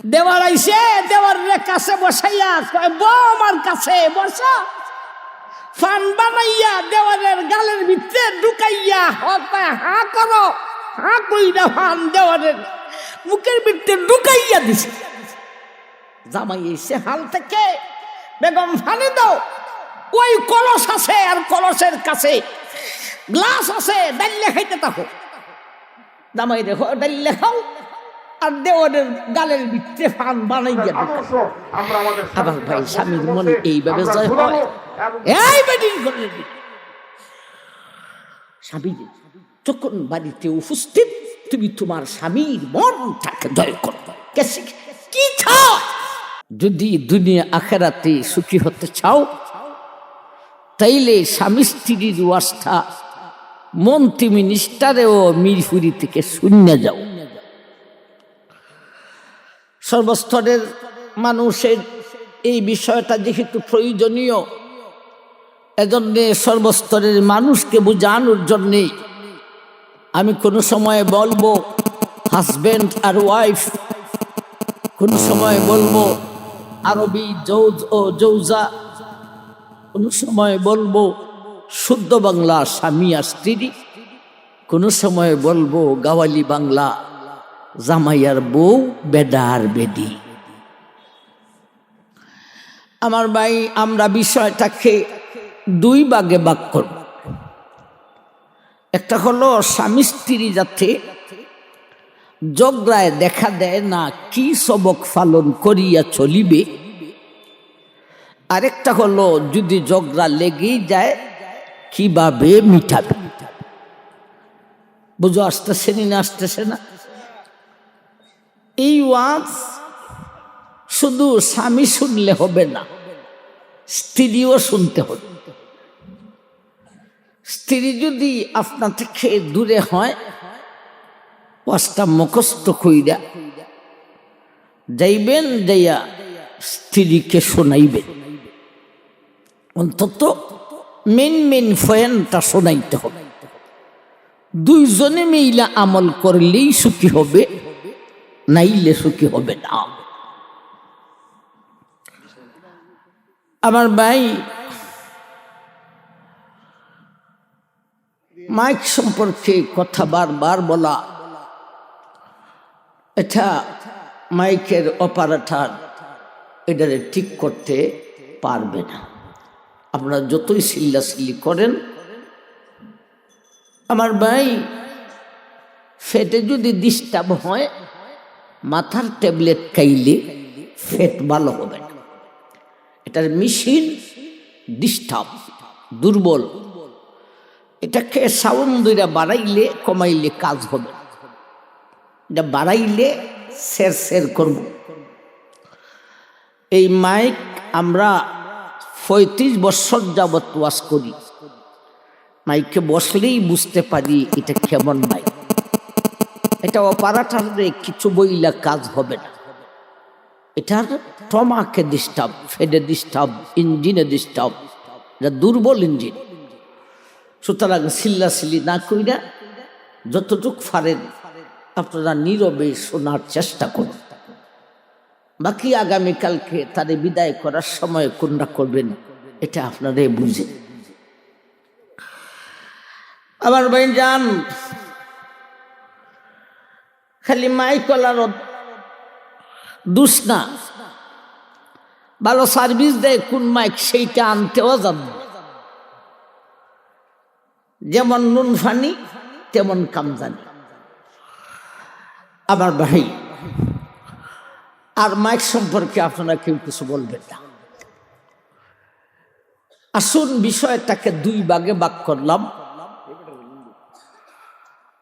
দেওয়ার আইসে দেওয়ার কাছে বসাইয়া কয় বউ আমার কাছে বসা, ফান বানাইয়া দেওয়ারের গালের ভিতরে ঢুকাইয়া হা করো, হা কইরা ফান দেওয়ারের মুখের ভিতরে ঢুকাইয়া দিছে। জামাই এসে হাল থেকে বেগম ফানি দাও, ওই কলস আছে আর কলসের কাছে গ্লাস আছে, ডাইলে খাইতে থাকো। জামাই দেখো ডাইলে খাও আর দেওয়ারের গালের ভিতরে ফান বানাইয়া ঢুকাও। আবার ভাই স্বামীর মনে এইভাবে জয় হয়। এই বেডিং করে স্বামী যখন বাড়িতে উপস্থিত, তুমি তোমার স্বামীর মনটাকে জয় করবে। কি চাও? যদি দুনিয়া আখেরাতে সুখী হতে চাও, তাইলে স্বামী স্ত্রীর ওয়াস্তা মন্ত্রী মিনিস্টারেও মিরপুরি থেকে শূন্য যাও। সর্বস্তরের মানুষের এই বিষয়টা যেহেতু প্রয়োজনীয়, এজন্য সর্বস্তরের মানুষকে বোঝানোর জন্যে আমি কোনো সময় বলবো হাজব্যান্ড আর ওয়াইফ, কোন সময় বলবো আরবি জৌজ ও জৌজা, কোন সময় বলবো শুদ্ধ বাংলা স্বামী আর স্ত্রী, কোন সময় বলবো গাওয়ালি বাংলা জামাই আর বউ, বেডা আর বেডি। আমার ভাই, আমরা বিষয়টাকে দুই ভাগে ভাগ করব। একটা হলো স্বামী স্ত্রী যাতে ঝগড়ায় দেখা দেয় না, কি সবক পালন করিয়া চলিবে। আরেকটা হলো যদি ঝগড়া লেগেই যায় কিভাবে মিটাবে। বুঝো আসতেছে না? আসতেছে না? এই ওয়াজ শুধু স্বামী শুনলে হবে না, স্ত্রীও শুনতে হবে। স্ত্রী যদি আপনার থেকে দূরে হয়, ওয়াজটা মুখস্থ কইরা যাইবেন, যাইয়া স্ত্রীকে শোনাইবেন। অন্তত মেন পয়েন্টটা শোনাইতে হবে। দুইজনে মিলা আমল করলেই সুখী হবে, নাইলে সুখী হবে না। আমার ভাই, মাইক সম্পর্কে কথা বারবার বলা, এটা মাইকের অপারেটর এটারে ঠিক করতে পারবে না। আপনারা যতই চিল্লাচিল্লি করেন, আমার ভাই ফেটে যদি ডিস্টার্ব হয়, মাথার ট্যাবলেট খাইলে ফেট ভালো হবে না। এটার মেশিন ডিস্টার্ব, দুর্বল। এটাকে সাউন্ড দুইটা বাড়াইলে কমাইলে কাজ হবে, এটা বাড়াইলে সের করব। এই মাইক আমরা 35 বছর যাবত ওয়াজ করি। মাইকে বসলেই বুঝতে পারি এটা কেমন মাইক। এটা অপারেটরে কিছু বইলা কাজ হবে না। এটার টমাকে ডিস্টার্ব, ফেডে ডিস্টার্ব, ইঞ্জিনে ডিস্টার্ব, এটা দুর্বল ইঞ্জিন। সুতরাং চিল্লাচিল্লি না কইরা যতটুক পারেন আপনারা নীরবে শোনার চেষ্টা করুন। বাকি আগামীকালকে তারে বিদায় করার সময় কোনটা করবেন এটা আপনারাই বুঝেন। আমার ভাই যান, খালি মাইকলার দোষ না, ভালো সার্ভিস দেয় কোন মাইক সেইটা আনতেও জান। যেমন নুন ফানি তেমন কামজানি। আমার ভাই, আর মাইক সম্পর্কে আপনারা কেউ কিছু বলবেন না। আসুন বিষয়টাকে দুই ভাগে ভাগ করলাম,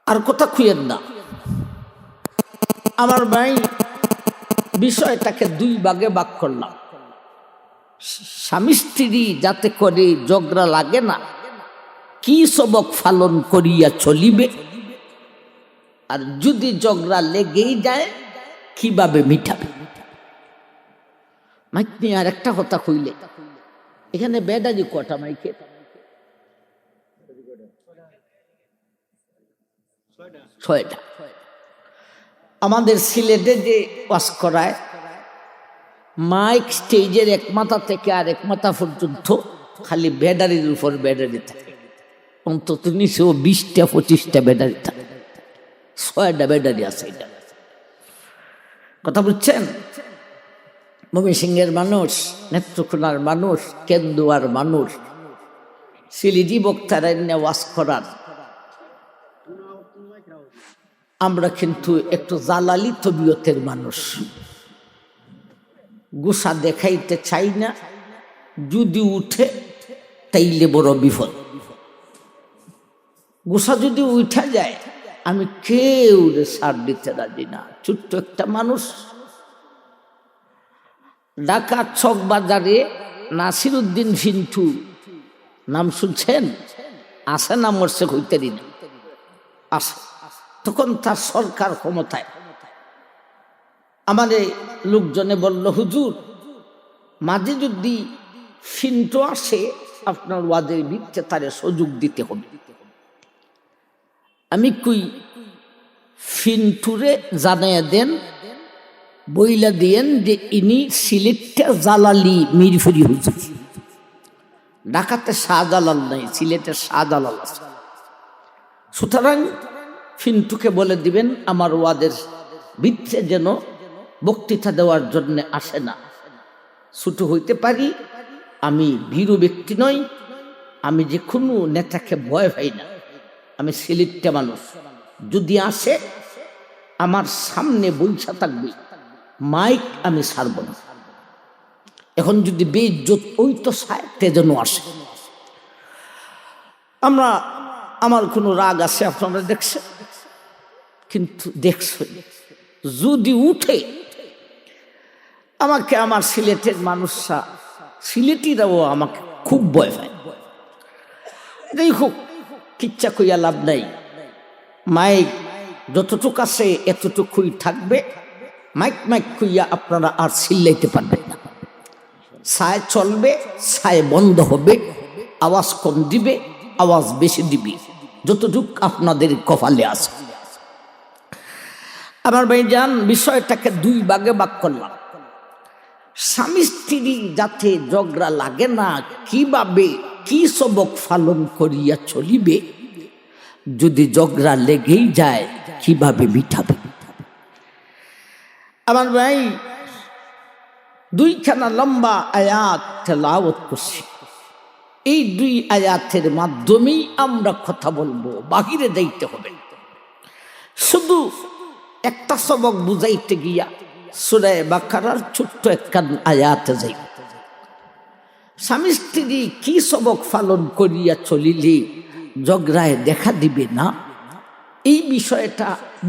আর কথা খুঁয়েন না। আমার ভাই, বিষয়টাকে দুই ভাগে ভাগ করলাম। স্বামী স্ত্রী যাতে করে ঝগড়া লাগে না, কি সবক পালন করিয়া চলিবে, আর যদি ঝগড়া লেগেই যায় কিভাবে মিটাবে। মাইক নিয়ে আর একটা কথা কইলে, এখানে বেদাজি কটা মাইকে? 6টা। আমাদের সিলেটে যে ওয়াজ করায় মাইক স্টেজের এক মাথা থেকে আর এক মাথা পর্যন্ত খালি ব্যাটারির উপর ব্যাটারি থাকে, অন্তত নিচেও 20টা-25টা ব্যাটারি থাকে, 6টা ব্যাটারি আছে। এটা কথা বুঝছেন? ময়মনসিংহের মানুষ, নেত্রকোনার মানুষ, কেন্দুয়ার মানুষ, সিলেটি বক্তারা ওয়াজ করার, আমরা কিন্তু একটু জালালি তবিয়তের মানুষ, গুসা দেখাইতে চাই না, যদি উঠে তাইলে বড় বিপদ। গুসা যদি উঠা যায় আমি কেউ ছাড় দিতে রাজি না। ছোট্ট একটা মানুষ, ঢাকা চক বাজারে নাসির উদ্দিন ফিন্টু নাম শুনছেন? আসে না মরছে হইতে দিন আসে, তখন তার সরকার ক্ষমতায়। আমাদের লোকজনে বলল, হুজুর মাঝে যদি ফিন্টু আসে আপনার ওয়াদের ভিত্তিতে তারে সুযোগ দিতে হবে। আমি কই ফিন্টুরে জানাইয়া দেন, বইলা দিয়েন যে ইনি সিলেটটা জালালি মিরফুরি হুজুর, ঢাকাতে শাহজালাল নাই, সিলেটের শাহজালাল আছে। সুতরাং ফিন্টুকে বলে দিবেন আমার ওয়াদের ভিত্তিতে যেন বক্তৃতা দেওয়ার জন্য আসে না। ছোট হইতে পারি, আমি ভীরু ব্যক্তি নই, আমি যে কোনো নেতাকে ভয় পাই না, আমি সিলেটটা মানুষ। যদি আসে আমার সামনে বৈশা থাকবে, মাইক আমি ছাড়ব না। এখন যদি বেইজ্জত ওই তো সাইতে যেন আসে। আমার কোনো রাগ আছে আপনারা দেখছেন, কিন্তু দেখছেন যদি উঠে আমাকে, আমার সিলেটের মানুষরা, সিলেটিরাও আমাকে খুব ভয় পায়। যাই হোক, কিচ্ছা কইয়া লাভ নাই, মাইক যতটুকু আছে এতটুকুই থাকবে। মাইক কইয়া আপনারা আর চিল্লাইতে পারবেন না। ছায় চলবে, ছায় বন্ধ হবে, আওয়াজ কম দিবে, আওয়াজ বেশি দিবে, যতটুক আপনাদের কপালে আছে। আমার ভাইজান, বিষয়টাকে 2 ভাগে ভাগ করলাম। স্বামী স্ত্রী যাতে ঝগড়া লাগে না, কিভাবে কি সবক পালন করিয়া চলিবে, যদি ঝগড়া লেগেই যায় কিভাবে মিটাবে। আমার ভাই 2খানা লম্বা আয়াত তেলাওয়াত করছি। এই 2 আয়াতের মাধ্যমেই আমরা কথা বলবো, বাহিরে যাইতে হবে। শুধু একটা সবক বুঝাইতে গিয়া সূরা বাকারার ছোট্ট একখান আয়াতে যাই। স্বামী স্ত্রী কি সবক পালন করিয়া চলিলে ঝগড়ায় দেখা দিবে না, এই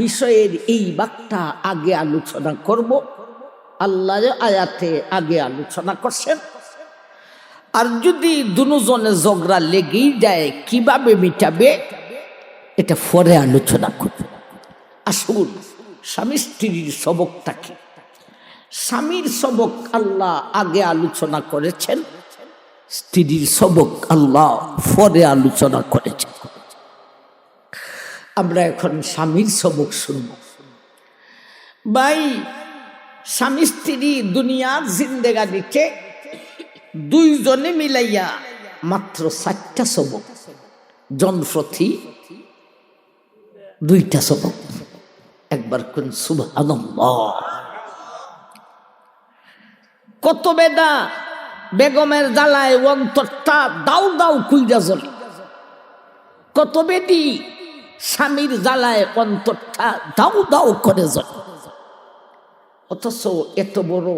বিষয়ের এই বাক্যটা আগে আলোচনা করব। আল্লাহ আয়াতে আগে আলোচনা করছেন। আর যদি দুজনে ঝগড়া লেগেই যায় কিভাবে মিটাবে, এটা পরে আলোচনা করব। আসুন, স্বামী স্ত্রীর সবকটা কি? স্বামীর সবক আল্লাহ আগে আলোচনা করেছেন, স্ত্রীর সবক আল্লাহ পরে আলোচনা করেছেন। আমরা এখন স্বামীর সবক শুনব। ভাই, স্বামী স্ত্রী দুনিয়ার জিন্দেগানিতে 2 জনে মিলাইয়া মাত্র 4টা সবক, জনপ্রতি 2টা সবক। একবার কোন সুবহানাল্লাহ। কত বেদা বেগমের জ্বালায় অন্তরটা দাউ দাউ কইরা জ্বলে, কত বেদি স্বামীর জ্বালায় অন্তরটা দাউ দাউ করে জ্বলে। অথচ এত বড়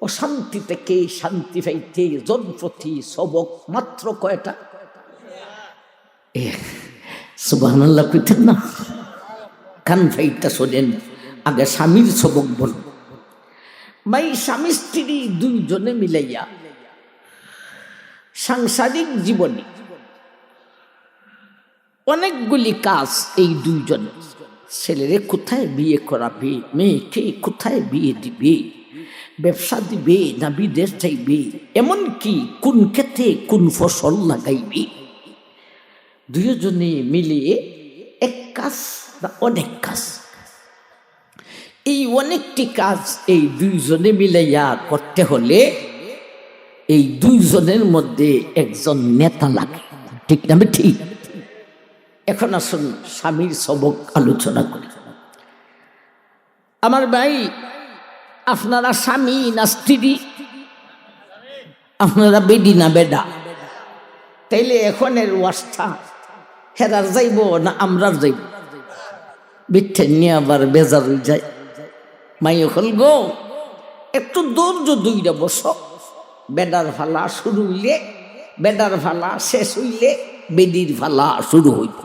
অশান্তি থেকে শান্তি পাইতে জনপ্রতি সবক মাত্র কয়টা? সুবহানাল্লাহ কইতেন না? কান ফাইটা শোনেন, আগে স্বামীর সবক বল। ভাই, স্বামী স্ত্রী 2 জনে মিলাইয়া সাংসারিক জীবনে অনেকগুলি কাজ এই 2 জনে, ছেলেরে কোথায় বিয়ে করাবে, মেয়েকে কোথায় বিয়ে দিবে, ব্যবসা দিবে না বিদেশ যাইবে, এমনকি কোন ক্ষেতে কোন ফসল লাগাইবে, 2 জনে মিলিয়ে এক কাজ না অনেক কাজ। এই অনেকটি কাজ এই দুইজনে মিলাইয়া করতে হলে এই দুইজনের মধ্যে একজন নেতা লাগে, ঠিক না? ঠিক। এখন আসুন স্বামীর সবক আলোচনা করি। আমার ভাই, আপনারা স্বামী না স্ত্রী? আপনারা বেডি না বেডা? তাইলে এখনের ওয়াজটা হেরার যাইব না আমরার যাইব? বিঠে নিয়ে আবার বেজার হয়ে যায়। মাই হল গো, একটু ধৈর্য দুইটা বসো। বেডার ফালা শুরু হইলে, বেডার ফালা শেষ হইলে বেডির ফালা শুরু হইব।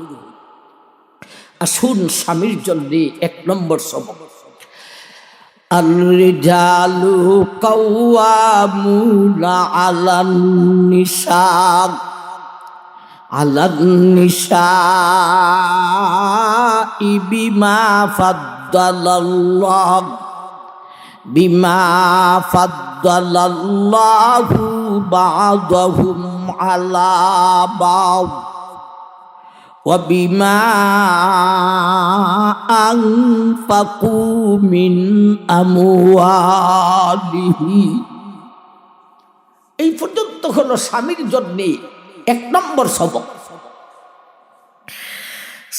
আসুন স্বামীর জন্য এক নম্বর সবক। আর-রিজালু কাওয়ামুনা আলান নিসা, আলান নিসাই বিমা ফাদ্দালাল্লাহ, বিমা ফাদ্দালাল্লাহু বা'দাহুম আলা বা'দ ওয়া বিমা আনফাকু মিন আমওয়ালিহি। এই পর্যন্ত হলো স্বামীর জন্য এক নম্বর সবক।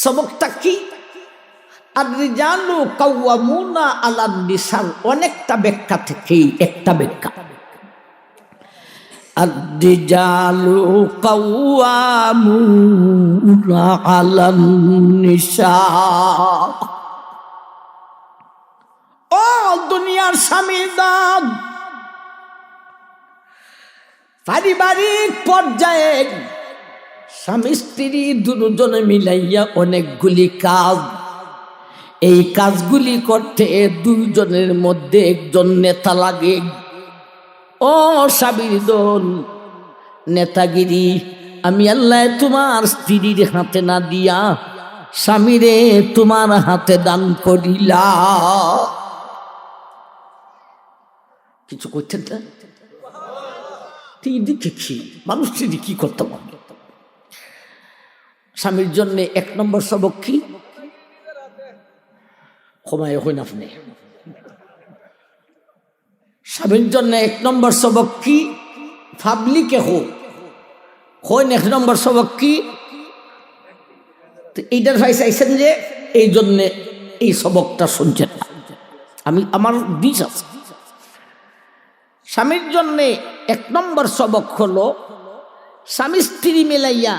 সবকটা কি? আর-রিজালু কাওয়ামুনা আলান নিসা, অনেকটা ব্যাখ্যা থেকে একটা ব্যাখ্যা। আর-রিজালু কাওয়ামুনা আলান নিসা, ও দুনিয়ার স্বামীদান, পারিবারিক পর্যায়ে স্বামী স্ত্রী দুজনে মিলাইয়া অনেকগুলি কাজ, এই কাজগুলি করতে দুইজনের মধ্যে একজন নেতা লাগে। ও স্বামীর দল, নেতাগিরি আমি আল্লাহ তোমার স্ত্রীর হাতে না দিয়া স্বামীরে তোমার হাতে দান করিলা। কিছু করতেন না? কি মানুষটি কি করতে পারবে? স্বামীর জন্য এক নম্বর সবক কি? ক্ষমায় হইন আপনি। স্বামীর জন্য এক নম্বর সবক কি? পাবলিকে হোক হইন এক নম্বর সবক কি? এইটার ভাই চাইছেন যে এই জন্যে এই সবকটা শুনছেন। আমি আমার দিস আছে। স্বামীর জন্যে এক নম্বর সবক হলো স্বামী স্ত্রী মিলাইয়া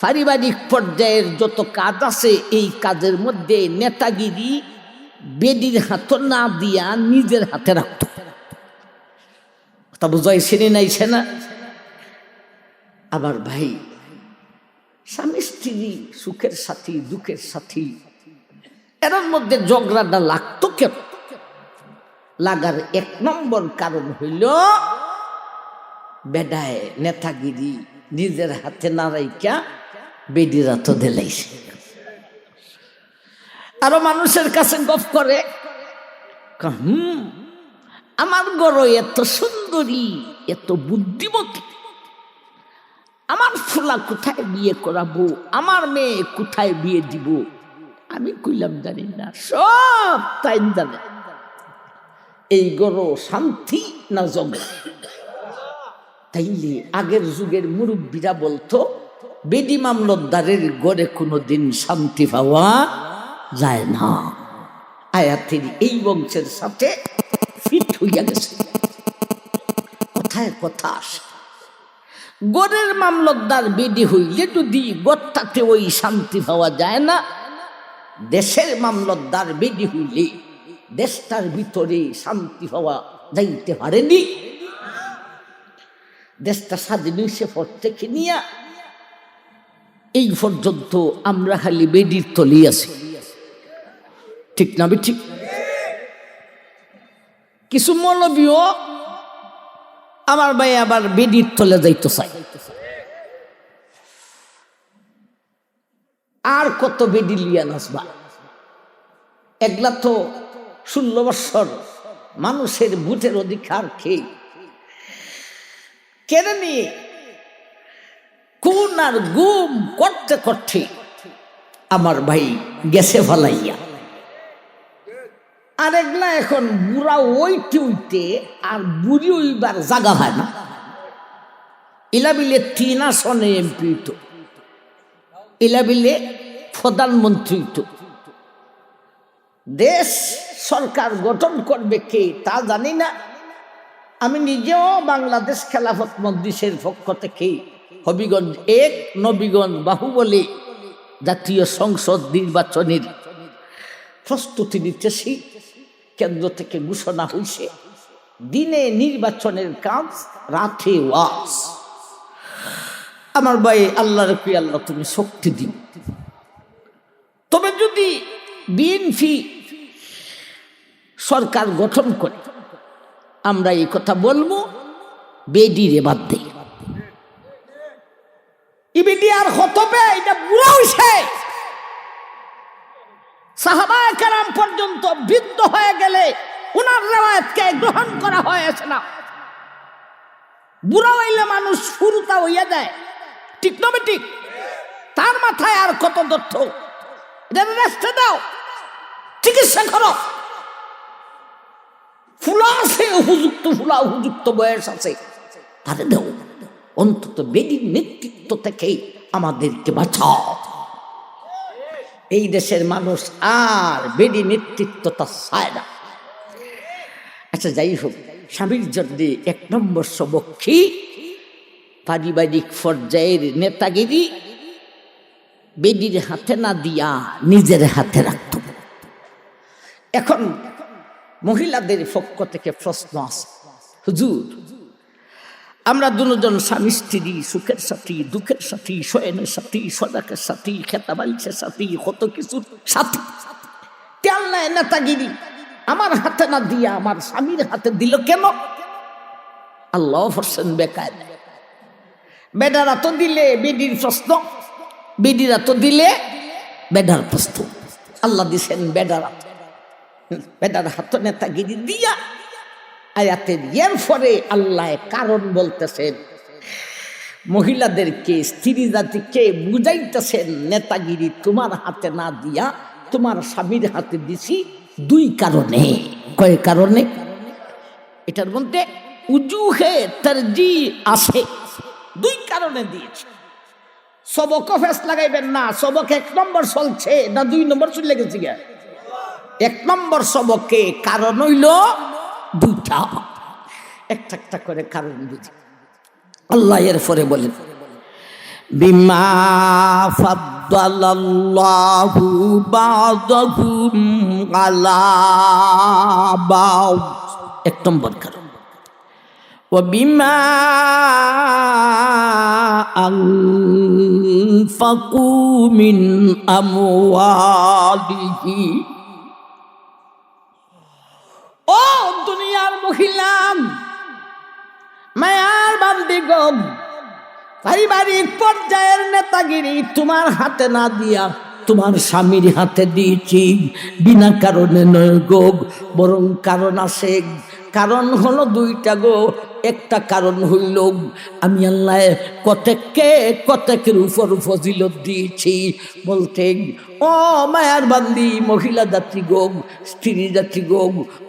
পারিবারিক পর্যায়ের যত কাজ আছে এই কাজের মধ্যে নেতাগিরি বেডির হাত না দিয়া নিজের হাতে রাখত। তা বুঝাই সেনে নাইছে না? আবার ভাই, স্বামী স্ত্রী সুখের সাথী দুঃখের সাথী, এর মধ্যে ঝগড়াটা লাগতো কেন? লাগার এক নম্বর কারণ হইল বেডায় নেতাগিরি নিজের হাতে না রাইকা বেডিরা তো দিলাইছে। আরো মানুষের কাছে গপ করে, আমার গড় এত সুন্দরী, এত বুদ্ধিমতী, আমার ফুলা কোথায় বিয়ে করাবো, আমার মেয়ে কোথায় বিয়ে দিব? আমি কইলাম জানি না, সব তাই জানে। এই গড় শান্তি না জমে? তাইলে আগের যুগের মুরব্বীরা বলতো বেডি মামলতদারের গড়ে কোনোদিন শান্তি পাওয়া যায় না। আয়াতের এই বংশের সাথে ফিট হইয়া গেছে। কথায় কথা আসে, গড়ের মামলতদার বেডি হইলে যদি গড়টাতে ওই শান্তি পাওয়া যায় না, দেশের মামলতদার বেডি হইলে দেশটার ভিতরে শান্তি পাওয়া যাইতে পারেনি। দেশটা স্বাধীন হইছে পর থেকে নিয়া এই পর্যন্ত আমরা খালি বেডির তলি আছি, ঠিক না? ঠিক। কিছু মৌলবীও আমার ভাই আবার বেডির তলে যাইতে চাই। আর কত বেডি লিয়া নাচবা? এগুলা তো 16 বৎসর মানুষের ভোটের অধিকার খেয়ে কেড়ে নিয়ে খুন আর গুম করতে করতে আমার ভাই গেছে ফালাইয়া। আর এগুলা এখন বুড়া ওইতে উইতে আর বুড়ি ওইবার জাগা হয় না। এলা বিলে 3 আসনে এমপি হইতো, এলা বিলে প্রধানমন্ত্রী হইতো। দেশ সরকার গঠন করবে কে তা জানি না। আমি নিজেও বাংলাদেশ খেলাফত মজলিসের পক্ষ থেকে হবিগঞ্জ 1 নবীগঞ্জ বাহুবলী জাতীয় সংসদ নির্বাচনের প্রস্তুতি নিতেছি। কেন্দ্র থেকে ঘোষণা হয়েছে দিনে নির্বাচনের কাজ, রাতে ওয়াজ। আমার ভাই আল্লাহ রকি আল্লাহ তুমি শক্তি দিন। তবে যদি বিএনপি সরকার গঠন করে আমরা এই কথা বলবো, বেডিরে বাদ দেই। ইবিডি আর হতবে এটা বুড়া হইছে। সাহাবায়ে কেরাম পর্যন্ত বৃদ্ধ হয়ে গেলে উনার রিওয়ায়াতকে গ্রহণ করা হয়েছে না। বুড়া হইলে মানুষ ফুরুতা হইয়া যায়, ঠিক না ঠিক? তার মাথায় আর কত তথ্য, এটা রেস্টে দাও, চিকিৎসা করো। ফুলা আছে উপযুক্ত, ফুলা উপযুক্ত বয়স আছে, তারে দাও। অন্তত বেদির নেতৃত্ব থেকে আমাদেরকে বাঁচাও। এই দেশের মানুষ আর বেদি নেতৃত্ব তা চায় না। আচ্ছা যাই হোক, স্বামীর জন্য 1 নম্বর সবক কি? পারিবারিক পর্যায়ের নেতাগিরি বেদির হাতে না দিয়া নিজের হাতে রাখত। এখন মহিলাদের পক্ষ থেকে প্রশ্ন আছে, হুজুর আমরা দুজন স্বামী স্ত্রী, সুখের সাথী, দুঃখের সাথী, শয়নের সাথী, সদাকের সাথী, খেতাবালিশের সাথী, কত কিছুর সাথী। আল্লাহ নেতাগিরি আমার হাতে না দিয়া আমার স্বামীর হাতে দিল কেন? আল্লাহ ফরছেন বেকার। বেডারা তো দিলে বেডির প্রশ্ন, বেডিরা তো দিলে বেডার প্রশ্ন। আল্লাহ দিছেন বেডারা, বেডার হাতে নেতাগিরি দিয়া আয়াতের এর পরে আল্লাহ কারণ বলতেছেন, মহিলাদেরকে, স্ত্রী জাতিকে বুঝাইতেছেন নেতাগিরি তোমার হাতে না দিয়া তোমার স্বামীর হাতে দিছি 2 কারণে। কয় কারণে? এটার মধ্যে উজুহে তারজি আছে, 2 কারণে দিয়েছে। সবক ফেস লাগাইবেন না, সবক 1 নম্বর চলছে না 2 নম্বর চলে গেছে গা? 1 নম্বর সবকে কারণ হইল 2টা। একটা করে কারণ বুঝি। আল্লাহ এর পরে বলেন, বিমা ফাদ্দালাল্লাহু বা'দাহুম আলা বা'দ। 1 নম্বর কারণ। ওয়া বিমা আনফাকু মিন আমওয়ালিহি। ও দুনিয়ার মহিলা, মায়ার বান্দিগণ, পারিবারিক পর্যায়ের নেতাগিরি তোমার হাতে না দিয়া তোমার স্বামীর হাতে দিয়েছি। বিনা কারণে নয় গো, বরং কারণ আছে। কারণ হলো 2টা গো। একটা কারণ হইল আমি আল্লাহ কতকের উপর ফজিলত দিয়েছি। বলতে ও মায়ার বান্দি মহিলা জাতি গো, স্ত্রী জাতি গো,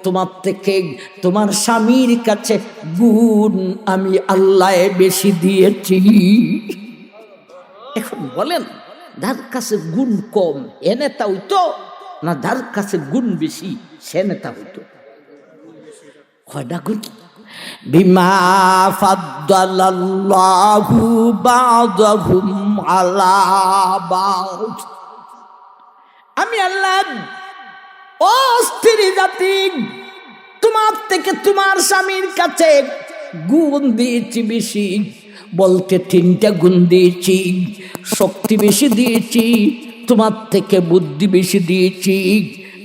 তোমার থেকে তোমার স্বামীর কাছে গুণ আমি আল্লাহ বেশি দিয়েছি। এখন বলেন, যার কাছে গুণ কম এ নেতা হইতো না যার কাছে গুণ বেশি সে নেতা হইতো? কয়টা গুণ? বিমা ফাদ্দালাল্লাহু বা'দাহুম আলা বা'দ। আমি আল্লাহ ও স্ত্রী জাতি তোমার থেকে তোমার স্বামীর কাছে গুণ দিয়েছি বেশি। বলতে 3টা গুণ দিয়েছি। শক্তি বেশি দিয়েছি, তোমার থেকে বুদ্ধি বেশি দিয়েছি,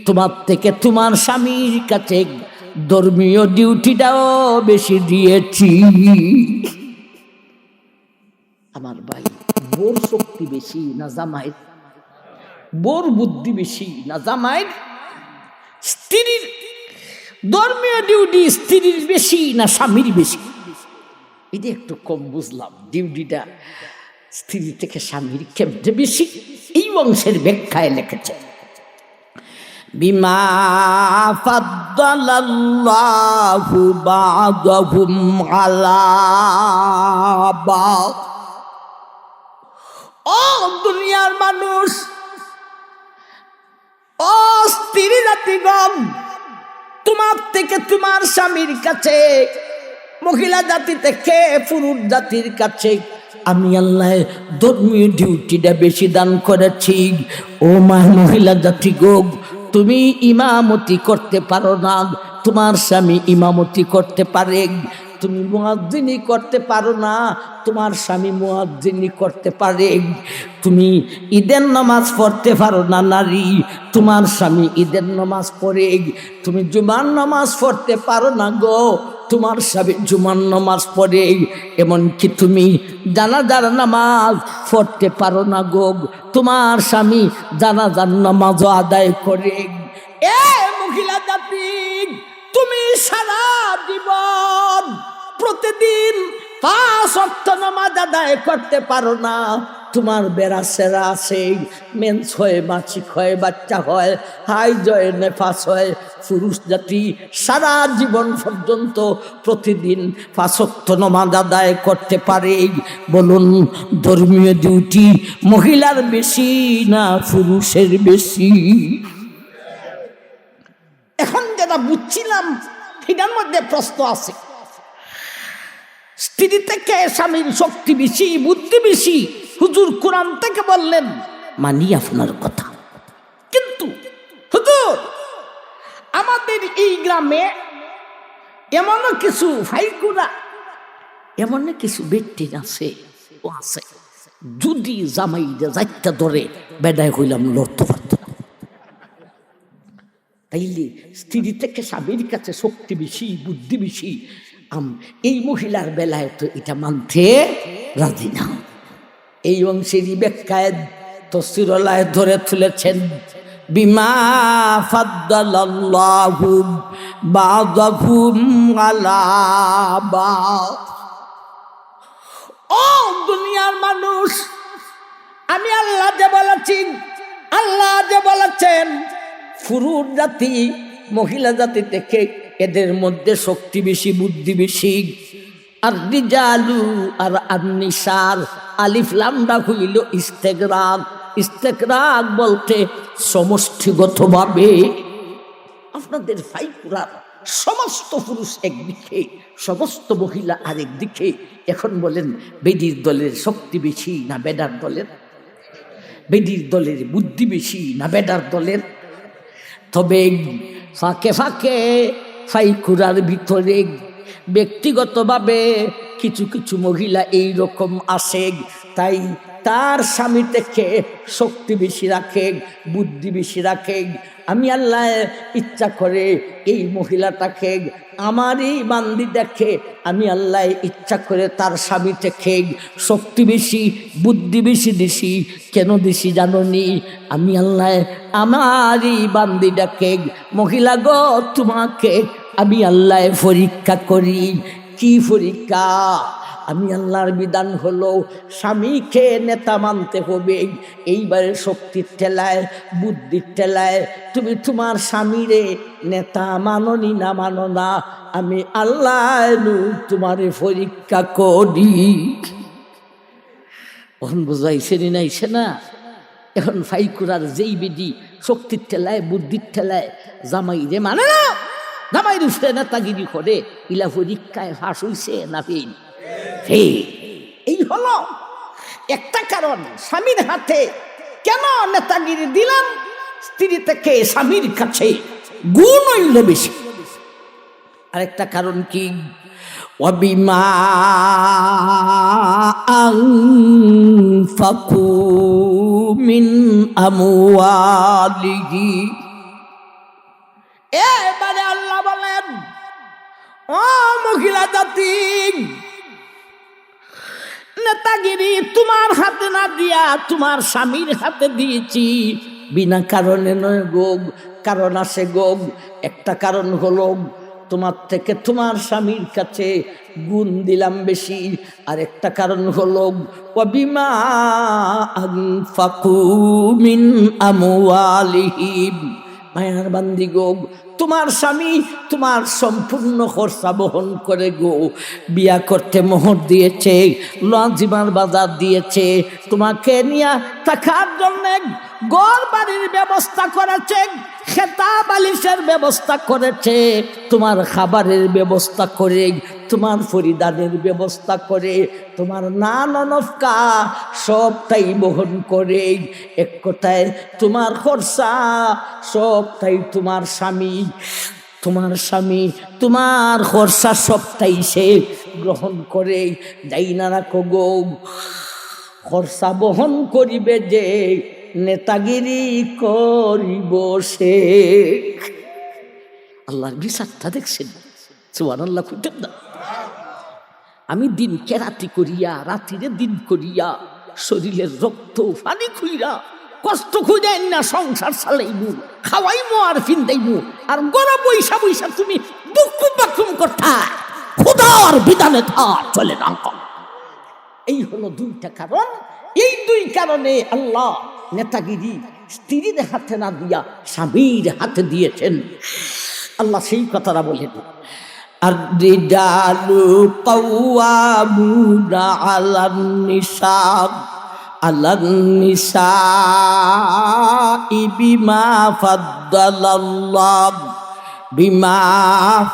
তোমার থেকে তোমার স্বামীর কাছে ধর্মীয় ডিউটিটাও বেশি দিয়েছি। আমার ভাই, বোর শক্তি বেশি না জামাইয়ের? বোর বুদ্ধি বেশি না জামাইয়ের? স্ত্রীর ধর্মীয় ডিউটি স্ত্রীর বেশি না স্বামীর বেশি? এটা একটু কম বুঝলাম। ডিউটিটা স্ত্রী থেকে স্বামীর ক্ষেত্রে বেশি। এই বংশের ব্যাখ্যায় লিখেছে, বিমা ফাদ্দালাল্লাহু বা'দাহুম আলা বা'দ। ও দুনিয়ার মানুষ, ও স্ত্রী জাতিগণ, তোমার থেকে তোমার স্বামীর কাছে, মহিলা জাতি থেকে পুরুষ জাতির কাছে আমি আল্লাহ ধর্মীয় ডিউটিটা বেশি দান করেছি। ও মহিলা জাতি গো, তুমি ইমামতি করতে পারো না, তোমার স্বামী ইমামতি করতে পারে। তুমি মুয়াজ্জিনি করতে পারো না, তোমার স্বামী মুয়াজ্জিনি করতে পারে। তুমি ঈদের নামাজ পড়তে পারো না নারী, তোমার স্বামী ঈদের নামাজ পড়ে। তুমি জুমার নামাজ পড়তে পারো না গো, তোমার স্বামী জুমার নামাজ পড়ে। এমনকি তুমি জানাজার নামাজ পড়তে পারো না গো, তোমার স্বামী জানাজার নামাজও আদায় করে। এ মহিলা জাতি, তুমি সারা জীবন প্রতিদিন 5 ওয়াক্ত নামাজ আদায় করতে পারো না, তোমার বেড়া সেরা আছে, মেন্স হয়, মাসিক হয়, বাচ্চা হয়, হাই জয় নেফাস হয়। পুরুষ জাতি সারা জীবন পর্যন্ত প্রতিদিন 5 ওয়াক্ত নামাজ আদায় করতে পারে। বলুন, ধর্মীয় ডিউটি মহিলার বেশি না পুরুষের বেশি? এখন যেটা বুঝছিলাম এটার মধ্যে প্রশ্ন আছে, স্ত্রী থেকে স্বামীর শক্তি বেশি, বুদ্ধি বেশি, হুজুর কোরআন থেকে বললেন, মানি আপনার কথা। কিন্তু হুজুর, আমাদের এই গ্রামে এমনও কিছু ভাইগুরা, এমন কিছু ব্যক্তি আছে, ও আছে, যদি জামাইরা যাইতে ধরে বেডায় হইলাম লড়তে পারত না। তাইলে স্ত্রী থেকে স্বামীর কাছে শক্তি বেশি, বুদ্ধি বেশি, এই মহিলার বেলায় তো এটা মানতে রাজি না। এই অংশেরই ব্যাখ্যায় তফসিরুল্লাহ ধরে তুলেছেন, বিমা ফাদ্দালাল্লাহু বা'দাহুম আলা বা'দ। ও দুনিয়ার মানুষ, আমি আল্লাহ যে বলেছি, আল্লাহ যে বলেছেন পুরুষ জাতি মহিলা জাতি থেকে এদের মধ্যে শক্তি বেশি, বুদ্ধি বেশি। আর রিজালু আর আন-নিসার আলিফ লামডা হইল ইস্তেগরাক। ইস্তেগরাক বলতে সমষ্টিগতভাবে আপনাদের ভাইপুরার সমস্ত পুরুষ একদিকে, সমস্ত মহিলা আরেক দিকে। এখন বলেন, বেদির দলের শক্তি বেশি না বেডার দলের? বেদির দলের বুদ্ধি বেশি না বেডার দলের? তবে ফাঁকে ফাঁকে ফাইকুরার ভিতরে ব্যক্তিগতভাবে কিছু কিছু মহিলা এই রকম আসে, তাই তার স্বামী থেকে শক্তি বেশি রাখে, বুদ্ধি বেশি রাখে। আমি আল্লাহ ইচ্ছা করে এই মহিলাটাকে আমারই বান্দি দেখে, আমি আল্লাহ ইচ্ছা করে তার স্বামী থেকে শক্তি বেশি, বুদ্ধি বেশি দিছি। কেন দিছি জানোনি? আমি আল্লাহ আমারই বান্দি দেখে, মহিলা গো তোমাকে আমি আল্লাহ পরীক্ষা করি। কি পরীক্ষা? আমি আল্লাহর বিধান হলো স্বামীকে নেতা মানতে হবে। এইবারে শক্তির ঠেলায়, বুদ্ধির ঠেলায় তুমি তোমার স্বামীরে নেতা মাননি না মানো না, আমি আল্লাহ তোমারে পরীক্ষা করি। এখন বুঝাইছে নি নাইছে না? এখন ফাইকুরার যেই বিধি শক্তির ঠেলায়, বুদ্ধির ঠেলায় জামাইরে মানে না, জামাইর উপরে নেতাগিরি করে, ইলা পরীক্ষায় ফাঁস হইছে না ফেল? এই হলো একটা কারণ। স্বামীর হাতে কেন নেতাগিরি দিলাম? স্ত্রী থেকে স্বামীর কাছে গুণ হইল বেশি। আরেকটা কারণ কি? ওয়াবিমা আনফাকু মিন আমওয়ালিহি। এবারে আল্লাহ বলেন, ও মহিলা জাতি, নেতাগিরি তোমার হাতে না দিয়া তোমার স্বামীর হাতে দিয়েছি। বিনা কারণে নয় গো, কারণ আছে গো। একটা কারণ হলো তোমার থেকে তোমার স্বামীর কাছে গুণ দিলাম বেশি। আর একটা কারণ হলো ওয়াবিমা আনফাকু মিন আমওয়ালিহিম, মায়ার বান্দি গো, তোমার স্বামী তোমার সম্পূর্ণ খরচা বহন করে গো, বিয়া করতে মোহর দিয়েছে, লজিমার বাজার দিয়েছে, তোমাকে নিয়ে থাকার জন্য ঘর বাড়ির ব্যবস্থা করেছে, খেতা বালিশের ব্যবস্থা করেছে, তোমার খাবারের ব্যবস্থা করে, তোমার পরিধানের ব্যবস্থা করে, তোমার নাননফকা সবটাই বহন করে। এক কথায় তোমার খরচা সবটাই তোমার স্বামী, তোমার স্বামী তোমার খরচা সবটাই সে গ্রহণ করে। যাই না রাখো গো, খরচা বহন করিবে যে নেতাগিরি করিব সে। আল্লাহর বিচারটা দেখছেন, সুবহানাল্লাহ। খুঁজে না, আমি দিন কেরাতি করিয়া রাতিরে দিন করিয়া শরীরের রক্ত পানি খুইরা কষ্ট খুঁজেন না সংসার চালাইমু, খাওয়াইমু আর ফিন্দাইমু, আর গড়া বৈশা বৈশা তুমি দুঃখ বাকুম কথা খোদার বিধানে থার চলে না। এই হলো দুইটা কারণ। এই দুই কারণে আল্লাহ নেতাগিরি স্ত্রীর হাতে না দিয়া স্বামীর হাতে দিয়েছেন। আল্লাহ সেই কথাটা বলেন, আর-রিজালু কাওয়ামুনা আলান-নিসা বিমা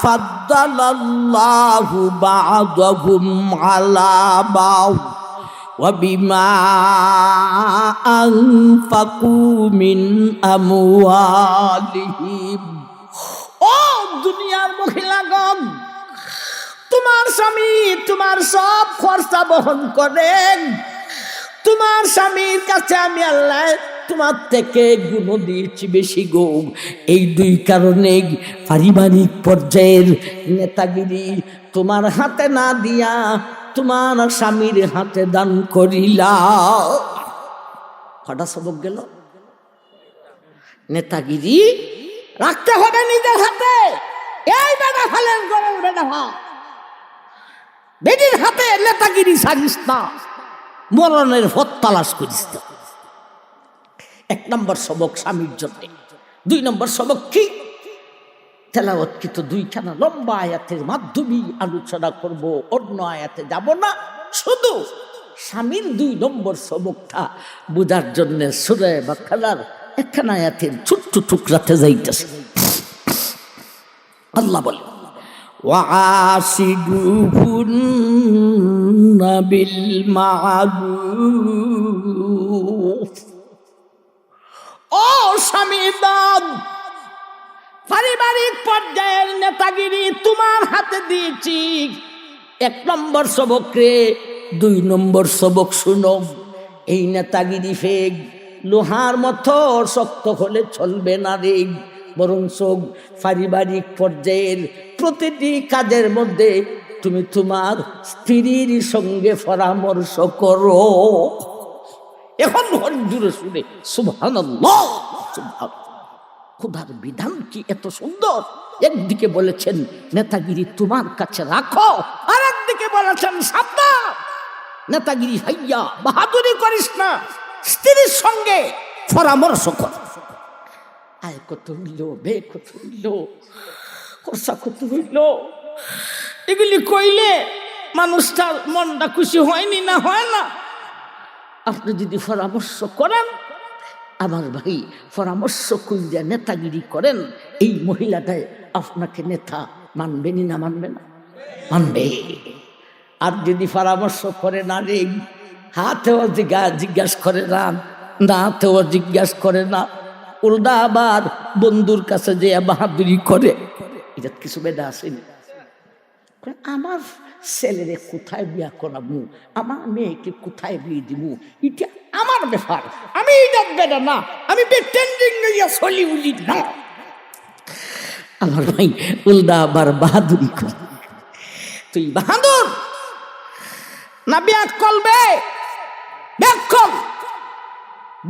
ফাদ্দালাল্লাহু বা'দাহুম আলা বা'দ ওয়া বিমা আনফাকু মিন আমওয়ালিহিম। ও দুনিয়ার মহিলাগণ, তোমার স্বামী তোমার সব খরচা বহন করেন। তোমার স্বামীর কাছে আমি আল্লাহ তোমার থেকে গুণ দিয়েছি বেশি গো। এই দুই কারণে পারিবারিক পর্যায়ের নেতাগিরি তোমার হাতে না দিয়া তোমার স্বামীর হাতে দান করিলা। কটা সবক গেল? নেতাগিরি রাখতে হবে নিজের হাতে। এই বেটা ফালের গরের বেটা ভা বেটির হাতে নেতাগিরি সাজিস না, মরণের পথ তালাশ করিস না। এক নম্বর সবক স্বামীর জন্য। দুই নম্বর সবক কি? তেলাওয়াতকৃত দুইখানা লম্বা আয়াতের মাধ্যমে আলোচনা করব, অন্য আয়াতে যাব না। শুধু স্বামীর দুই নম্বর সবকটা বোঝার জন্য সূরা বাকারার একখানা আয়াতের ছোট্ট টুকরাতে যাইতেছে। আল্লাহ বলে, ওয়াসিদুহুন্না বিল মা'রুফ। ও স্বামীগণ, পারিবারিক পর্যায়ের নেতাগিরি তোমার হাতে দিয়েছি। এক নম্বর সবক রে, দুই নম্বর সবক শুনো। এই নেতাগিরি ফেক লোহার মতো শক্ত হলে চলবে না রে, বরং পারিবারিক পর্যায়ের প্রতিটি কাজের মধ্যে তুমি তোমার স্ত্রীর সঙ্গে পরামর্শ করো। এখন জুড়ে শুনে সুবহানাল্লাহ, খোদার বিধান কি এত সুন্দর! একদিকে বলেছেন নেতাগিরি তোমার কাছে রাখো, আর একদিকে বলেছেন সাবধান, নেতাগিরি হাইয়া বাহাদুরি করিস না, স্ত্রীর সঙ্গে পরামর্শ কর। আয় কত হইল, বে কত হইল, খরচা কত হইল, এগুলি কইলে মানুষটার মনটা খুশি হয়নি না হয় না। আপনি যদি পরামর্শ করেন, আমার ভাই পরামর্শ কইলে নেতাগিরি করেন, এই মহিলাটাই আপনাকে নেতা মানবেনি না মানবে না? মানবে। আর যদি পরামর্শ করে না রে, হাতেও জিজ্ঞাসা করে না, নাতেও জিজ্ঞাসা করে না, উল্টা আবার বন্ধুর কাছে যে বাহাদুরি করে, এটা কিছু বেদা আসেনি। আমার ছেলেরে কোথায় বিয়া করাবো, আমার মেয়েকে কোথায় বিয়ে দিব, এটা আমার ব্যাপার, আমি এটা বেদা না, আমি বেটেন্ডিং লইয়া চলি উলি না। আমার ভাই উল্টা আবার বাহাদুরি করে। তুই বাহাদুর না বিয়া করবে? ব্যাকল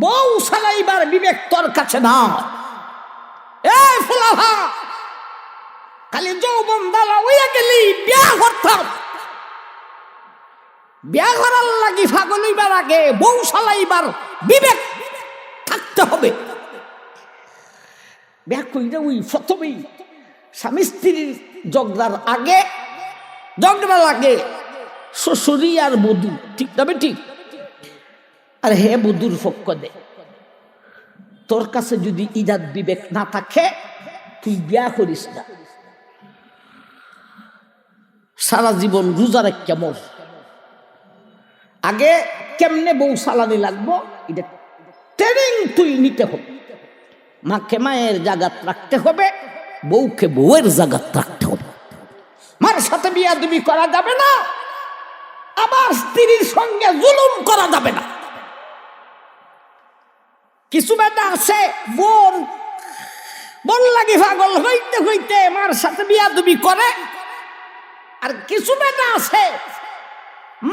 বউ সালাইবার বিবেক তোর কাছে না। এই ফুলাহা, খালি যৌবন দালা হইয়া গেলি বিয়া করতাম। বিয়া করার লাগি পাগল হইবার আগে বউ সালাইবার বিবেক থাকতে হবে। বিয়া কইরা ওই প্রথমেই স্বামী স্ত্রীর ঝগড়ার আগে ঝগড়া লাগে শ্বশুরি আর বধূ, ঠিক না ঠিক? আর হে বধূর পক্ষ দে, তোর কাছে যদি ইজাত বিবেক না থাকে তুই বিয়া করিস না, সারা জীবন রোজা রাখিয়া মর। আগে কেমনে বউ সালানি লাগবো এটা ট্রেনিং তুই নিতে হবে। মাকে মায়ের জায়গাত রাখতে হবে, বউকে বউয়ের জায়গাত রাখতে হবে। মার সাথে বিয়া দুবি করা যাবে না, আবার স্ত্রীর সঙ্গে জুলুম করা যাবে না। কিছু বেটা আছে বোন বোন লাগে পাগল হইতে হইতে মার সাথে বিয়া দুবি করে, আর কিছু বেটা আছে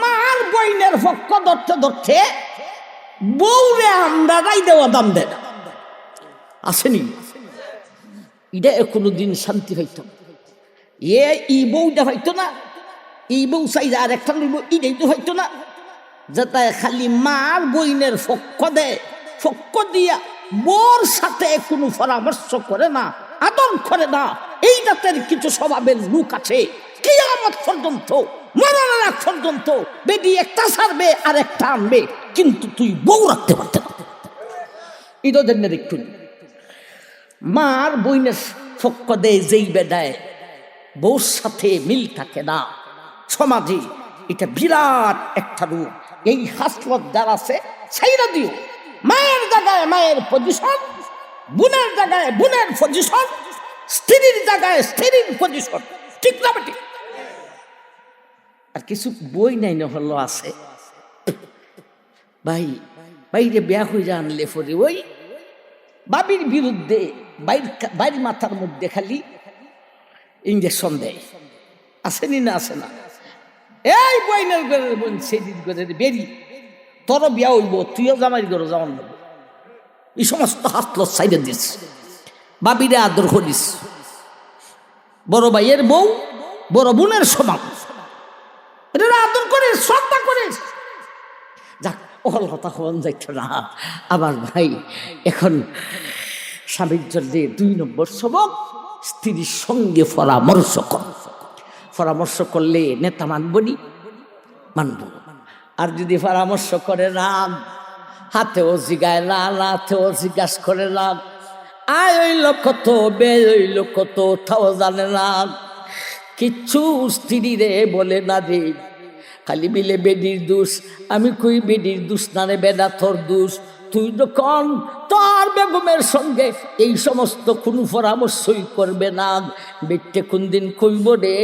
মার বইনের পক্ষ ধরতে ধরতে বউরে আমরা রাই দেওয়া দাম দেয় না। আসেনি? এটা কোনোদিন শান্তি হইত ই বউটা হইতো না, এই বউ চাইলে আর একটা লইব, ইটাই তো হইতো না। যাতে খালি মার বইনের পক্ষ দেয়, পক্ষ দিয়া বোর সাথে কোনো পরামর্শ করে না, আদর করে না। এই জাতের কিছু স্বভাবের লোক আছে, কিয়ামত পর্যন্ত মরণের আগ পর্যন্ত বেডি একটা ছাড়বে আর একটা আনবে, কিন্তু তুই বউ রাখতে পারতে না। ঈদের একটু মার বইনের পক্ষ দেয় যেই বেডায় বউর সাথে মিল থাকে না সমাজে, এটা বিরাট একটা রূপ। এই হাসলত যারা আছে সেইরা দিও। মায়ের জায়গায় মায়ের পজিশন, বোনের জায়গায় বোনের পজিশন, স্ত্রীর জায়গায় স্ত্রীর পজিশন, ঠিক না বেটি? আর কিছু বই নাই না হলো আছে ভাই, বাইরে বিয়া হয়ে আনলে পরে ওই বাবির বিরুদ্ধে বাইর মাথার মধ্যে খালি ইঞ্জেকশন দেয়। আসেনি না? আসে না? এই বইনের ঘরের বোন সেদিন ঘরের বেরি, তোর বিয়া হইব, তুইও জামাই ঘরে যাওয়ান লাগবে। এই সমস্ত হাতল সাইডে দিস, বাবিরে আদর করিস, বড় ভাইয়ের বউ বড় বোনের সমান, এটা আদর করিস, শ্রদ্ধা করিস। যাক, ওর কথা হন যাইত না। আবার ভাই এখন স্বামীর জন্য 2 নম্বর সবক, স্ত্রীর সঙ্গে পরামর্শ কর। পরামর্শ করলে নেতা মানবনি, মানব। আর যদি পরামর্শ করে না, হাতেও জিগায় না, হাতেও জিজ্ঞাসা করে না, আয় হইল কত, বে হইল কত, তাও জানে না, কিচ্ছু স্ত্রী রে বলে না রে। খালি মিলে বেডির দোষ, আমি কই বেডির দোষ না রে বেডা, তোর দোষ। তুই যখন তোর বেগমের সঙ্গে এই সমস্ত কোনো পরামর্শই করবে না, বেটে কোন দিন কইব রে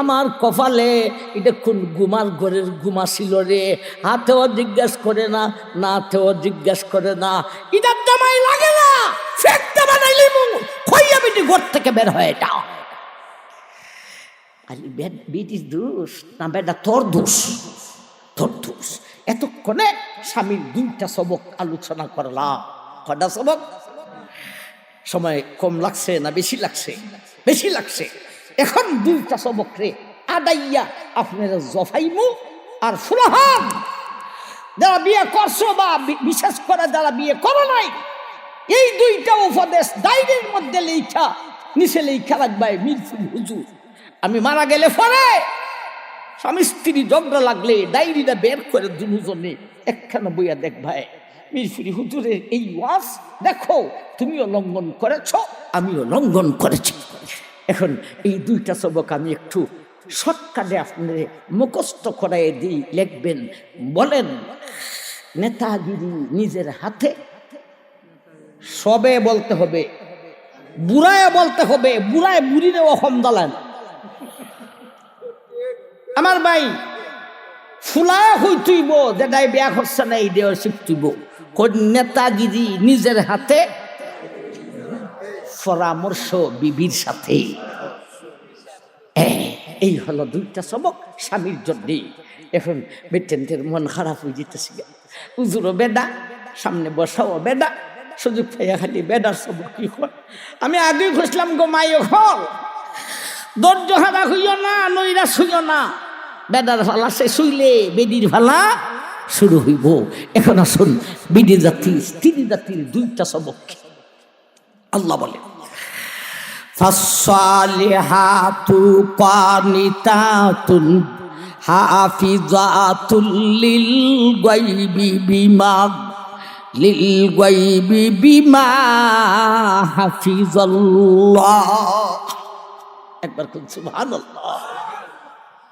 আমার কপালে এটা কোন গুমার ঘরের গুমা ছিল রে। হাতেও জিজ্ঞাসা করে না, না হাতেও জিজ্ঞাসা করে না, ইটার জামাই লাগে না, ফেকটা বানাইলি মুখ খইয়া বেটি ঘর থেকে বের হয়। এটা বেটির দোষ না বেটা, তোর দোষ, তোর দোষ। এতক্ষণে স্বামীর 2টা সবক আলোচনা করলাম। কটা সবক? সময় কম লাগছে না বেশি লাগছে? বেশি লাগছে। এখন 2টা সবক রে আদাইয়া আপনারা জফাইমু আর ফুলাহান যারা বিয়ে করছো বা বিশেষ করে যারা বিয়ে করো নাই, এই 2টা উপদেশ ডায়েরির মধ্যে লেখা, নিচে লেখা রাখবে মিরপুর হুজুর। আমি মারা গেলে পরে স্বামী স্ত্রী ঝগড়া লাগলে ডায়েরিটা বের করে দুজনে একখানা বইয়া দেখ ভাই, মিরপুরি হুজুরের এই ওয়াজ দেখো, তুমিও লঙ্ঘন করেছ, আমিও লঙ্ঘন করেছি। এখন এই 2টা সবক আমি একটু শর্টকাটে আপনাদের মুখস্থ করাই দিই, লিখবেন। বলেন, নেতাগিরি নিজের হাতে, সবে বলতে হবে, বুড়ায় বলতে হবে, বুড়ায় বুড়িরে অহম দালান। আমার ভাই ফুলায় হইতুইব, যেটাই বিয়া করছে না এই দেওয়া শিখতুইব। নেতাগিরি নিজের হাতে, পরামর্শ বিবির সাথে। এই হলো 2টা সবক স্বামীর জন্য। এখন বেটেন্টের মন খারাপ হয়ে যেতেছে, উজুরও বেডা, সামনে বসাও বেডা, সুযোগ পাইয়া খালি বেডার সবক কি হয়। আমি আগেই খুঁজলাম গো মাইও হল, ধৈর্য হারা হইও না, নৈরা শুইও না। বেডার ফালা সে শুইলে বেডির ফালা শুরু হইব। এখন আসুন বিডি জাতি স্ত্রী জাতির 2টা সবক আল্লাহ বলে। ফাসসালিহাতু কানিতাতুন হাফিজাতুল লিল গায়বি বিমা হাফিজাল্লাহ। একবার কোন সুবহানাল্লাহ।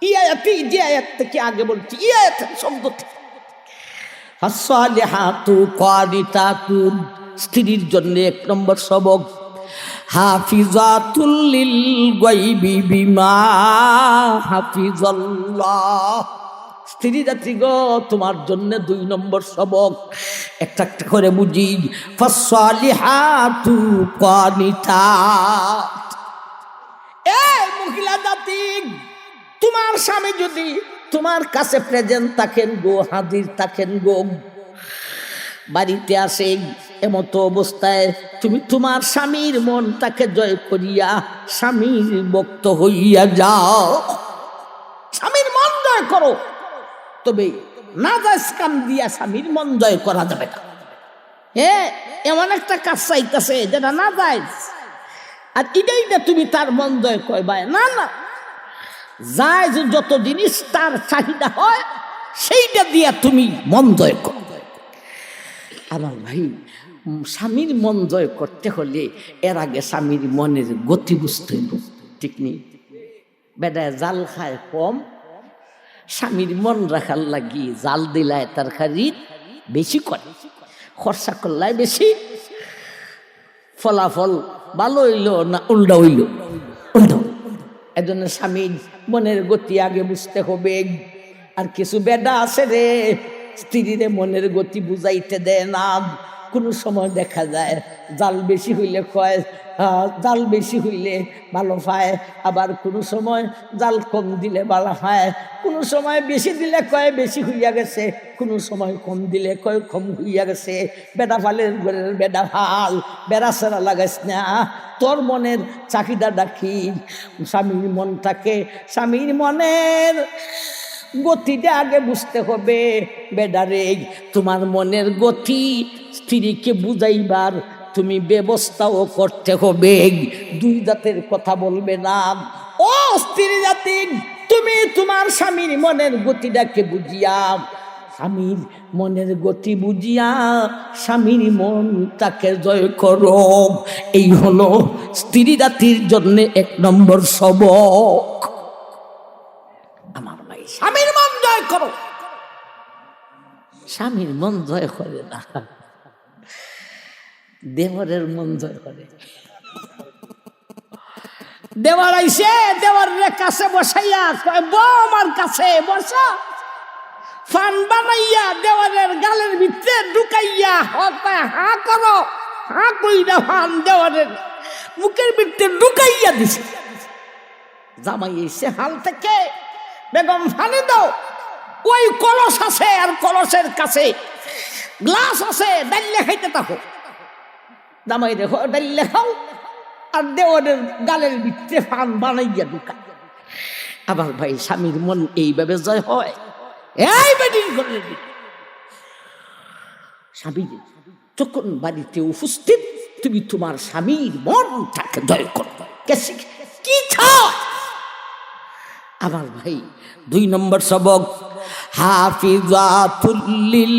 এই আয়াতটি যে আয়াত থেকে আগে বলছি, এই আয়াতের শব্দটি ফাসসালিহাতু কানিতাতুন, স্ত্রীর জন্য এক নম্বর সবক। হাফিজাতুল লিল গায়বি বিমা হাফিজাল্লাহ, স্ত্রী জাতি গো তোমার জন্য দুই নম্বর সবক। একটা একটা করে বুঝি। ফাসসালিহাতু কানিতাত, এই মহিলা জাতি, তোমার স্বামী যদি তোমার কাছে প্রেজেন্ট থাকেন গো, হাজির থাকেন গো, বাড়িতে আসে, এমতো অবস্থায় তুমি তোমার স্বামীর মনটাকে জয় করিয়া স্বামীর ভক্ত হইয়া যাও। স্বামীর মন জয় করো, তবে নাজায়েজ কাম দিয়া স্বামীর মন জয় করা যাবে না। এমন একটা কাজ চাইতেছে যেটা নাজায়েজ, আর এটাই না তুমি তার মন জয় করবা, না না, জায়েজ যত জিনিস তার চাহিদা হয় সেইটা দিয়া তুমি মন জয় করো। আমার ভাই, স্বামীর মন জয় করতে হলে এর আগে স্বামীর মনের গতি বুঝতে হইব, ঠিক নেই? বেটায় জাল খায় কম, স্বামীর মন রাখার লাগি জাল দিলায় তরকারি বেশি করে, খরচা করলায় বেশি, ফলাফল ভালো হইল না উল্টা হইল? উল্টা। এজন্য স্বামীর মনের গতি আগে বুঝতে হবে। আর কিছু বেডা আছে রে, স্ত্রীরে মনের গতি বুঝাইতে দেয় না। কোনো সময় দেখা যায় জাল বেশি হইলে কয় জাল বেশি হইলে ভালো পায়, আবার কোনো সময় জাল কম দিলে ভালো হয়, কোনো সময় বেশি দিলে কয় বেশি হইয়া গেছে, কোনো সময় কম দিলে কয় কম হইয়া গেছে। বেড়া ফালের ঘরের বেড়া ফাল, বেড়া সেরা লাগাইস না, তোর মনের চাহিদা ডাকি। স্বামীর মনটাকে, স্বামীর মনের গতিটা আগে বুঝতে হবে। বেডারে, তোমার মনের গতি স্ত্রীকে বুঝাইবার তুমি ব্যবস্থাও করতে হবে। দুই জাতের কথা বলবে না। ও স্ত্রী জাতি, তুমি তোমার স্বামীর মনের গতিটাকে বুঝিয়া, স্বামীর মনের গতি বুঝিয়া স্বামীর মনটাকে জয় করো। এই হলো স্ত্রী জাতির জন্য এক নম্বর সবক। আমার ভাই, স্বামীর মন জয় করো। স্বামীর মন জয় করে না, দেবরের মন জয় করে। দেওয়ার আইসে দেওয়ারের কাছে বসাইয়া কয়, বউ আমার কাছে বসা। ফান বানাইয়া দেওয়ারের গালের ভিতরে ঢুকাইয়া হা করো, হা কইরা ফান দেওয়ারের মুখের ভিতরে ঢুকাইয়া দিছে। জামাই এসে হাল থেকে, বেগম ফানি দাও। ওই কলস আছে, আর কলসের কাছে গ্লাস আছে, ডাইলে খাইতে থাকো। জামাই দেখো ডাইলে খাও, আর দেওয়ারের গালের ভিতরে ফান বানাইয়া ঢুকায়। আবার ভাই, স্বামীর মন এইভাবে জয় হয়। এই বেটির ঘরের স্বামী যখন বাড়িতে উপস্থিত, তুমি তোমার স্বামীর মনটাকে জয় করো। কি চাও? আমার ভাই, দুই নম্বর সবক। হাফিজাতুল লিল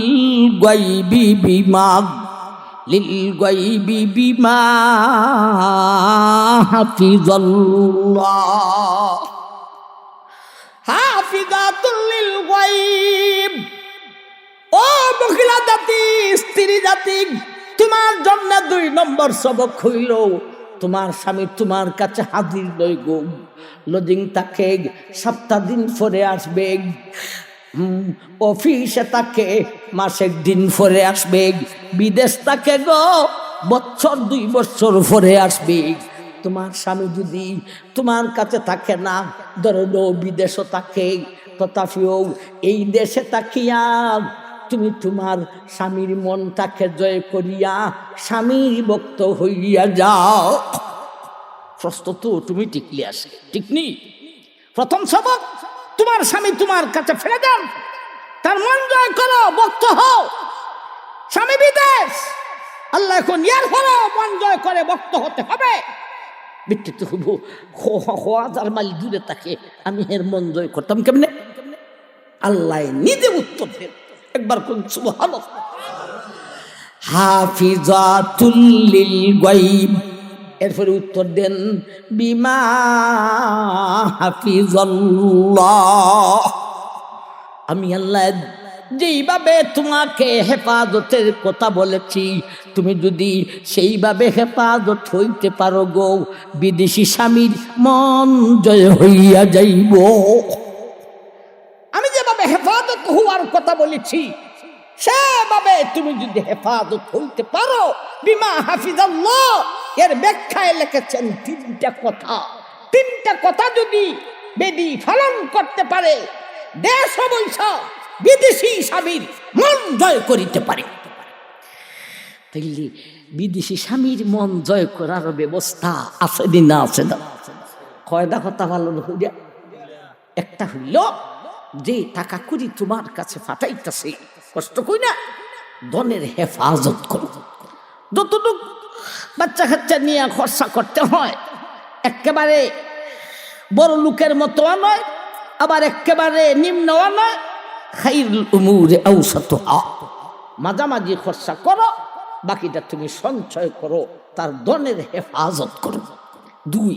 গায়বি বিমা হাফিজাল্লাহ। হাফিজাতুল লিল গায়ব, ও মহিলা জাতি, স্ত্রী জাতি, তোমার জন্য দুই নম্বর সবক হইল, তোমার স্বামী তোমার কাছে হাজির নয় গো, লজিং তাকে সপ্তাহ দিন পরে আসবে, অফিসে তাকে মাসের দিন পরে আসবে, বিদেশ তাকে গো বছর 2 বছর পরে আসবে। তোমার স্বামী যদি তোমার কাছে থাকে না, ধরো বিদেশও থাকে, তথাপিও এই দেশে তাকিয়া তুমি তোমার স্বামীর মনটাকে জয় করিয়া স্বামীর ভক্ত হইয়া যাও। প্রশ্ন তো তুমি টিকলি আসে, ঠিক নি? প্রথম সবক, তোমার স্বামী তোমার কাছে ফেলে দেন, তার মন জয় করো, ভক্ত হও। স্বামী বিদেশ, আল্লাহ এখন ইয়ার হলো মন জয় করে ভক্ত হতে হবে। বিট্টু তো হবো হাজার মাইল দূরে থাকে, আমি এর মন জয় করতাম কেমনে? আল্লাহ নিজে উত্তর দেন, একবার কোন সুবহানাল্লাহ। হাফিজাতুল লিল গায়ব, এরপরে উত্তর দেন বিমা হাফিজাল্লাহ, আমি আল্লাহ যেইভাবে তোমাকে হেফাজতের কথা বলেছি তুমি যদি সেইভাবে হেফাজত হইতে পারো গো, বিদেশি স্বামীর মন জয় হইয়া যাইব। আমি যেভাবে হেফাজত হওয়ার কথা বলেছি সেভাবে তুমি যদি হেফাজত হইতে পারো, বিমা হাফিজাল্লাহ, এর ব্যাখ্যায় লিখেছেন তিনটা কথা। তিনটা কথা যদি বেদি পালন করতে পারে, দেশ বৈশা বিদেশি স্বামীর মন জয় করিতে পারে। তাইলে বিদেশি স্বামীর মন জয় করার ব্যবস্থা আছে দিন না আছে না? কয়টা কথা পালন হইয়া? একটা হইল যে টাকা করি তোমার কাছে ফাটাইতেছে, কষ্ট কই না, ধনের হেফাজত করো। যতটুক বাচ্চা কাচ্চা নিয়ে খরচা করতে হয়, একেবারে বড় লোকের মতো নয়, আবার একেবারে নিম্নও নয়। খাইরুল উমুরি আওসাতুহা, মাঝামাঝি খরচা করো, বাকিটা তুমি সঞ্চয় করো, তার ধনের হেফাজত করো। দুই,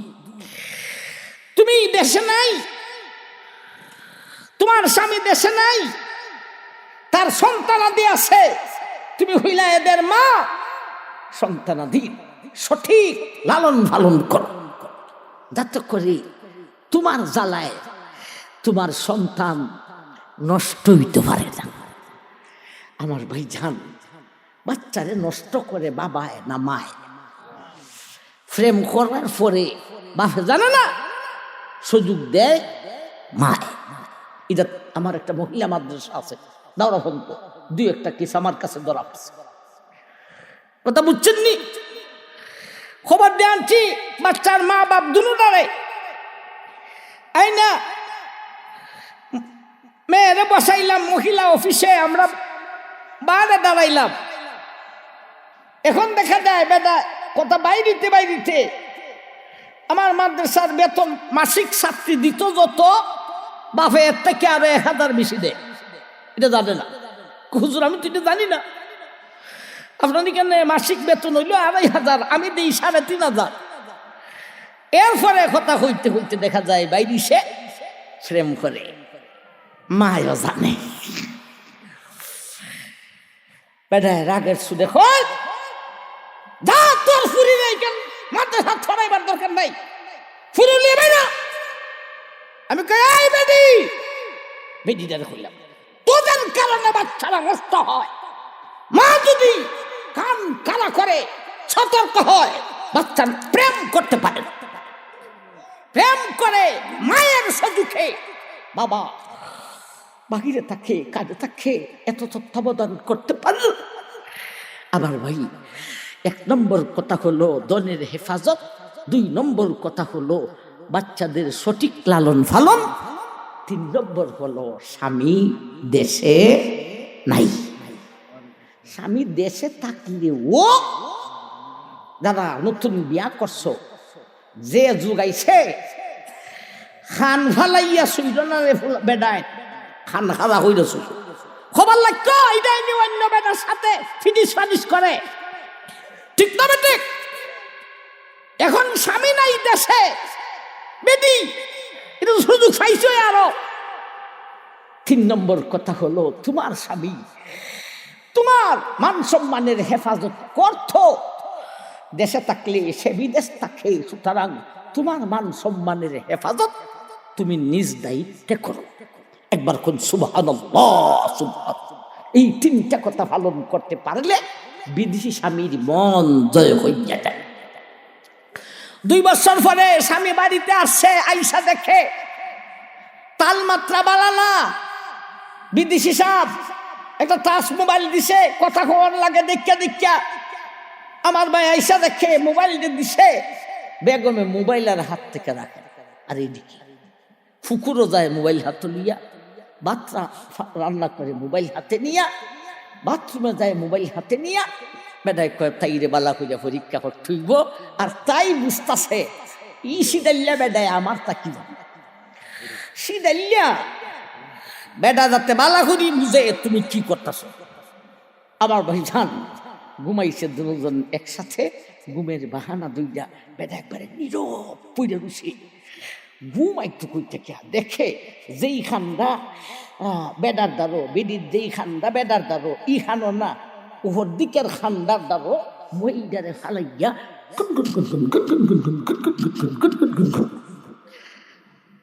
তুমি দেশে নাই, তোমার স্বামী দেশে নাই, তার সন্তানাদি আছে, তুমি হইলা এদের মা, সন্তানাদির সঠিক লালন পালন করো, যাতে করে তোমার জ্বালায় তোমার সন্তান নষ্ট হইতে পারে না। আমার ভাই জান, বাচ্চারে নষ্ট করে বাবায় না মায়? প্রেম করার পরে বাপে জানে না, সুযোগ দেয় মায়। এটা আমার একটা মহিলা মাদ্রাসা আছে দাওরাফন্ত, দুই একটা কিস আমার কাছে ধরা পড়ছে, কথা বুঝছেন নি? খবর দিয়ে আনছি বাচ্চার মা বাপ দুটারে, এই না মেয়েরে বসাইলাম মহিলা অফিসে, আমরা বাইরে দাঁড়াইলাম। এখন দেখা যায় বেদা কথা বাইরিতে বাইরিতে আমার মাদ্রাসার বেতন মাসিক ছাত্রী দিত যত, বাপে এর থেকে আরো 1000 বেশি দেয়। এটা জানে না হুজুর, আমি তো এটা জানি না। আপনার এখানে মাসিক বেতন হইল 2500, আমি দিই 3500। এরপরে কথা হইতে হইতে দেখা যায় বাইরে সে প্রেম করে, মায়ও জানে। বেটায় রাগের সুদে খোঁজ, যা তোর ফুরি নেই কেন মাদ্রাসা ছড়াইবার দরকার নাই, ফুরি নেবে না। আমি কই বেটি, বেটিটারে কইলাম তোদের কারণে বাচ্চারা নষ্ট হয়। মা যদি কান কালা করে সতর্ক হয়, বাচ্চা প্রেম করতে পারে না। প্রেম করে মায়ের সুযোগে বাবা বাহিরে থাকে, কাজে থাকে, এত তত্ত্বাবধান করতে পারল। আবার ভাই, 1 নম্বর কথা হলো ধনের হেফাজত, 2 নম্বর কথা হলো বাচ্চাদের সঠিক লালন পালন, 3 নম্বর হলো স্বামী দেশে নাই। স্বামী দেশে থাকলে ও দাদা নতুন বিয়া করছো, যে যুগাইছে খান ফালাইয়া সুইডনারে বেডায় খান খাওয়া হইরছ, খবর লাগতো এইটাই নিয়ে অন্য বেটার সাথে ফিনিশ ফানিশ করে, ঠিক না বেটি? এখন স্বামী নাই দেশে, বেটি এটা সুযোগ পাইছো আরো। 3 নম্বর কথা হলো তোমার স্বামী তোমার মান সম্মানের হেফাজত করত, দেশে থাকলে সে বিদেশ থাকে, সুতরাং তোমার মান সম্মানের হেফাজত তুমি নিজ দায়িত্বে করো। একবার কোন সুবহানাল্লাহ, সুবহানাল্লাহ। এই 3টা কথা পালন করতে পারলে বিদেশি স্বামীর মন জয় হইয়া যায়। 2 বছর পরে স্বামী বাড়িতে আসছে, আইসা দেখে তালমাত্রা বাড়ালা, বিদেশি সাহেব একটা টাচ মোবাইল দিছে, কথা খবর লাগে দেখা দেখা। আমার ভাই আইসা দেখে মোবাইল দিছে, বেগমে মোবাইল আর হাত থেকে রাখে। আর এইদিকে ফুকুরও যায় মোবাইল হাতে নিয়া, বাচ্চা রান্না করে মোবাইল হাতে নিয়া, বাথরুমে যায় মোবাইল হাতে নিয়া। বেটায় কয় তাই রে বালা কইরা পরীক্ষা করতে হইব, আর তাই বুঝতাছে ই সিদাল্লা বেডায় আমার তা কি জানে সিদাল্লা বেডা যাতে বালা করি বুঝে তুমি কি করতেছ। আমার ভাই যান ঘুমাইছে দুজন একসাথে, ঘুমের বাহানা দুইটা, বেডা একবারে নীরব পইরে বসে ঘুম একটু কইতে কে দেখে যেই খান্দা বেডার দ্বারো বেডির যেই খান্দা বেডার দ্বারো ই খানো না ওর দিকের খান্দার দ্বারো মহিলারে ফালাইয়া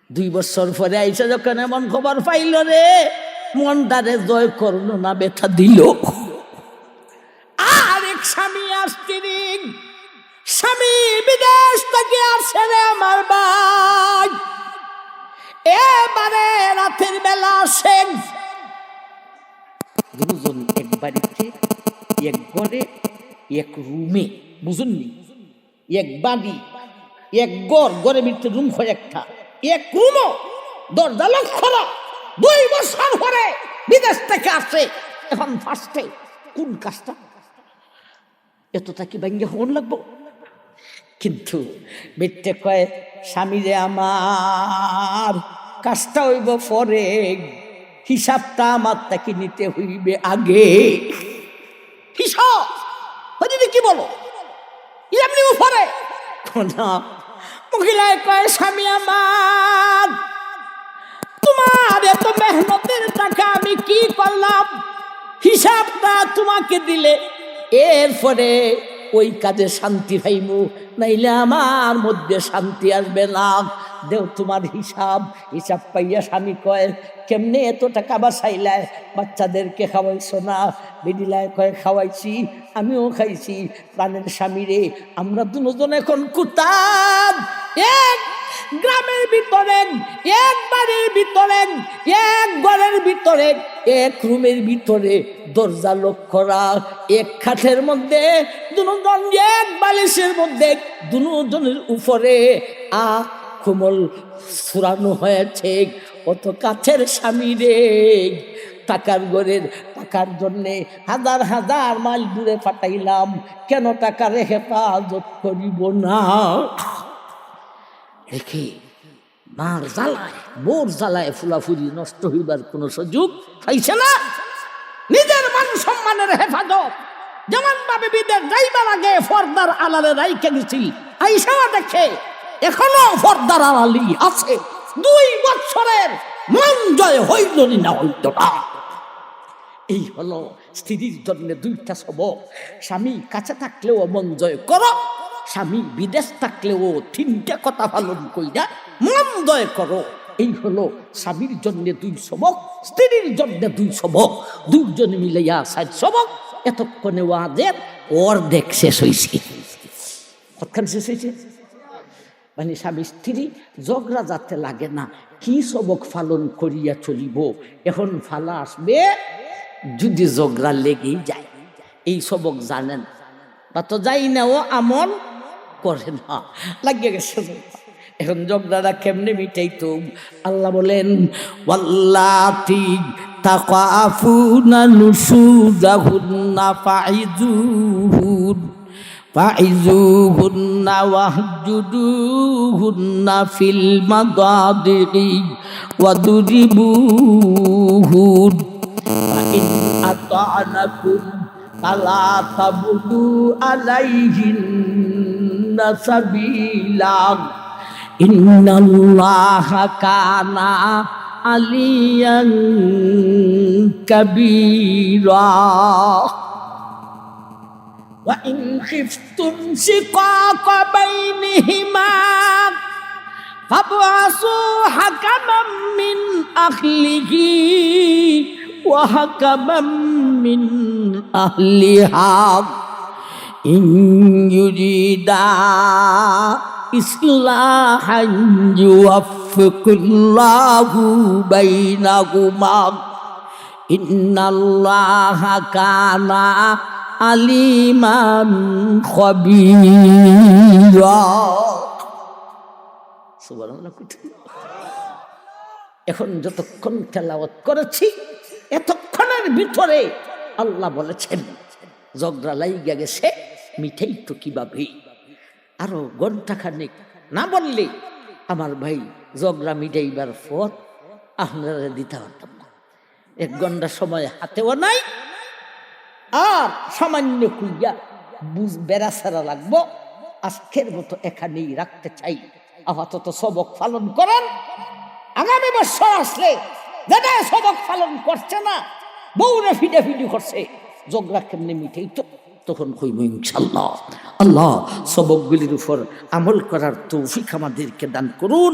2 বছর পরে আইসা যখন এমন খবর পাইল রে মনটারে জয় করলো না ব্যথা দিল। আর এক স্বামী আর স্ত্রী, স্বামী বিদেশ থেকে আসে রে আমার ভাই, এবারে রাতের বেলা আসেন দুজন এক বাড়িতে এক ঘরে এক রুমে, বুঝুননি, এক বাড়ি এক ঘর, ঘরের ভিতরে রুম হয় একটা, এক রুমও দরজা লক করা। 2 বছর পরে বিদেশ থেকে আসে, এখন ফার্স্টে কোন কাজটা এতটা কি ভাঙ্গে হন লাগবো? কিন্তু বেটে কয় স্বামী রে আমার কাজটা হইব পরে, হিসাবটা আমার তাকে নিতে হইবে আগে। হিসাব কি বলো এমনি পরে না, মহিলায় কয় স্বামী আমার তোমার এত মেহনতের টাকা আমি কি করলাম, হিসাবটা তোমাকে দিলে এরপরে ওই কাজে শান্তি পাইমু, নাইলে আমার মধ্যে শান্তি আসবে না। দেও তোমার হিসাব। হিসাব পাইয়া স্বামী কয় কেমনে এত টাকা বাঁচাইলায়, বাচ্চাদেরকে খাওয়াইছো না? বেডিলায় কয় খাওয়াইছি, আমিও খাইছি। প্রাণের স্বামী রে, আমরা দুজন এখন কোথায়? এক গ্রামের ভিতরে, এক বাড়ির ভিতরে, এক ঘরের ভিতরে, এক রুমের ভিতরে, দরজা লক করা, এক খাটের মধ্যে দুজন, এক বালিশের মধ্যে দুজনের উপরে কোমল ফুরানো হয়েছে। অত কাছের স্বামী রে, টাকার ঘরের টাকার জন্যে হাজার হাজার মাইল দূরে পাঠাইলাম, কেন টাকার হেফাজত করিব না? দেখে মার জ্বালায় বোর জ্বালায় ফুলাফুলি নষ্ট হইবার কোন সুযোগ পাইছে না। নিজের মান সম্মানের হেফাজত যেমন ভাবে বিদেশ যাইবার আগে ফর্দার আলালে রাইখে গেছি, আইসা দেখে এখনো ফর্দার আলালি আছে। 2 বছরের মন জয় হইল না হইল না। এই হলো স্ত্রীর জন্য 2টা সবক। স্বামী কাছে থাকলেও মন জয় করো, স্বামী বিদেশ থাকলেও 3টা কথা পালন কইরা মন জয় করো। এই হলো স্বামীর জন্য 2 সবক, স্ত্রীর জন্য 2 সবক, 2 জনে মিলাইয়া 4 সবক। এতক্ষণে ওয়াজের অর্ধেক শেষ হয়েছে। কতক্ষণ শেষ হয়েছে? মানে স্বামী স্ত্রী ঝগড়া যাতে লাগে না, কি সবক পালন করিয়া চলিব। এখন ফালা আসবে যদি ঝগড়া লেগেই যায়, এই সবক জানেন বা তো যাই না, ও আমল করে না, লাগিয়ে গেছে। এখন ঝগড়াটা কেমনে মিটাইতো? আল্লাহ বলেন ওয়াল্লাতি তাকাফুনা নুশুজাহুন্না ফাইজুহুন্না ওয়াহজুদুহুন্না ফিল মাদাদিহি ওয়াদরিবুহুন ফাইন আতা'নাকুম ফালা তাবগু আলাইহিন্না সাবিলা ইন্নাল্লাহা কানা আলিয়ান কাবীরা। ওয়া ইন খিফতুম শিকাকা বাইনিহিমা ফাবআসু হাকামান মিন আহলিহি ওয়া হাকামান মিন আহলিহা ইন ইউরিদা ইসলাহান ইউওয়াফফিকুল্লাহু বাইনাহুমা ইন্নাল্লাহা কানা আলিমান খবীরা। সুবহানাল্লাহ। এখন যতক্ষণ তেলাওয়াত করেছি এতক্ষণের ভিতরে আল্লাহ বলেছেন ঝগড়া লাইগা গেছে, মিঠাই তো কিভাবে। আরো ঘন্টাখানেক না বললে আমার ভাই ঝগড়া মিটাইবার পর আপনারা দিতে পারতাম না। 1 ঘন্টা সময় হাতেও নাই, আর সামান্য কুইয়া বুঝ বেড়াছাড়া লাগবো। আজকের মতো এখানেই রাখতে চাই। আপাতত সবক পালন করেন। আগামী বছর আসলে যেটা সবক পালন করছে না, বউরে ফিডাফিডি করছে, ঝগড়া কেমনে মিটেই তো তখন কইব ইনশাআল্লাহ। আল্লাহ সবকগুলির উপর আমল করার তৌফিক আমাদেরকে দান করুন।